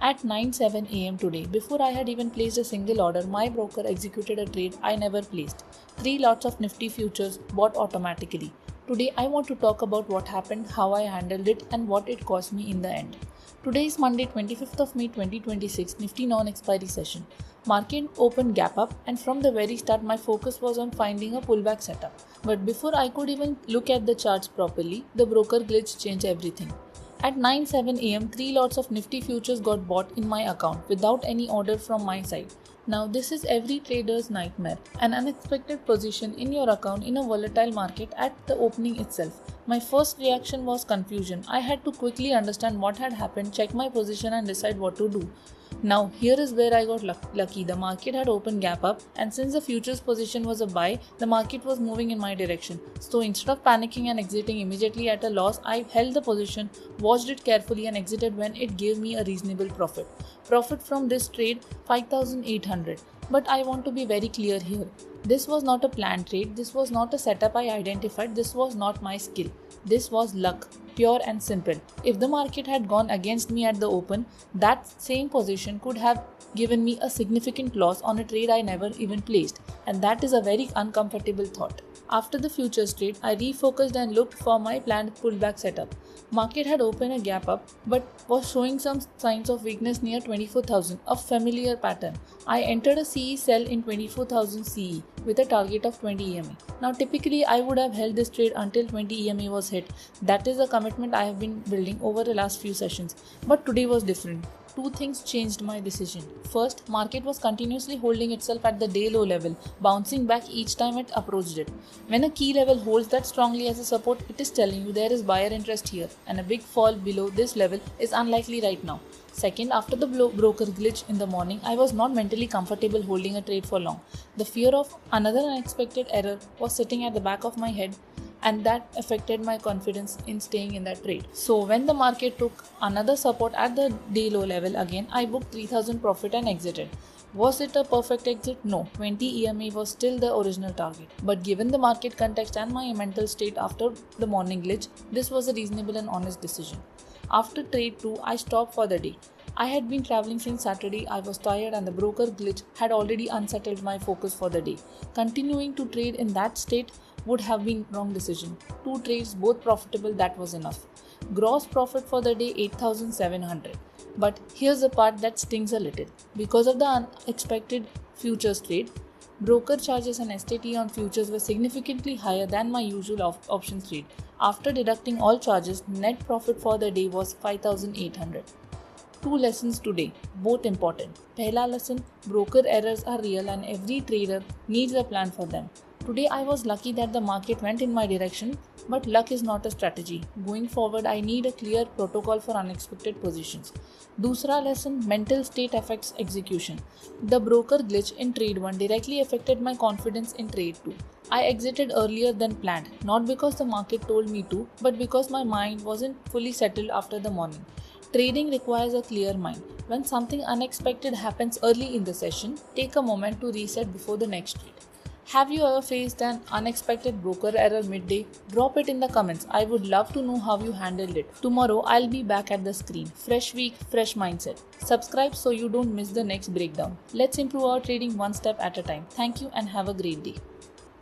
At 9:07 a.m. today, before I had even placed a single order, my broker executed a trade I never placed. 3 lots of Nifty futures bought automatically. Today, I want to talk about what happened, how I handled it, and what it cost me in the end. Today is Monday, 25th of May 2026, Nifty non-expiry session. Market opened gap up, and from the very start, my focus was on finding a pullback setup. But before I could even look at the charts properly, the broker glitch changed everything. At 9:07 am, 3 lots of Nifty futures got bought in my account without any order from my side. Now, this is every trader's nightmare, an unexpected position in your account in a volatile market at the opening itself. My first reaction was confusion. I had to quickly understand what had happened, check my position, and decide what to do. Now, here is where I got lucky. The market had opened gap up, and since the futures position was a buy, the market was moving in my direction. So instead of panicking and exiting immediately at a loss, I held the position, watched it carefully, and exited when it gave me a reasonable profit. Profit from this trade 5,800. But I want to be very clear here. This was not a planned trade. This was not a setup I identified. This was not my skill. This was luck, pure and simple. If the market had gone against me at the open, that same position could have given me a significant loss on a trade I never even placed, and that is a very uncomfortable thought. After the futures trade, I refocused and looked for my planned pullback setup. Market had opened a gap up but was showing some signs of weakness near 24,000, a familiar pattern. I entered a CE sell in 24,000 CE with a target of 20 EMA. Now typically I would have held this trade until 20 EMA was hit. That is a commitment I have been building over the last few sessions. But today was different. Two things changed my decision. First, market was continuously holding itself at the day low level, bouncing back each time it approached it. When a key level holds that strongly as a support, it is telling you there is buyer interest here, and a big fall below this level is unlikely right now. Second, after the broker glitch in the morning, I was not mentally comfortable holding a trade for long. The fear of another unexpected error was sitting at the back of my head, and that affected my confidence in staying in that trade. So when the market took another support at the day low level again, I booked 3,000 profit and exited. Was it a perfect exit? No, 20 EMA was still the original target. But given the market context and my mental state after the morning glitch, this was a reasonable and honest decision. After trade 2, I stopped for the day. I had been traveling since Saturday, I was tired, and the broker glitch had already unsettled my focus for the day. Continuing to trade in that state would have been wrong decision. 2 trades, both profitable, that was enough. Gross profit for the day 8,700. But here's the part that stings a little. Because of the unexpected futures trade, broker charges and STT on futures were significantly higher than my usual options trade. After deducting all charges, net profit for the day was 5,800. 2 lessons today, both important. Pehla lesson, broker errors are real and every trader needs a plan for them. Today I was lucky that the market went in my direction, but luck is not a strategy. Going forward, I need a clear protocol for unexpected positions. Dusra lesson, mental state affects execution. The broker glitch in trade 1 directly affected my confidence in trade 2. I exited earlier than planned, not because the market told me to, but because my mind wasn't fully settled after the morning. Trading requires a clear mind. When something unexpected happens early in the session, take a moment to reset before the next trade. Have you ever faced an unexpected broker error midday? Drop it in the comments. I would love to know how you handled it. Tomorrow I'll be back at the screen. Fresh week, fresh mindset. Subscribe so you don't miss the next breakdown. Let's improve our trading one step at a time. Thank you and have a great day.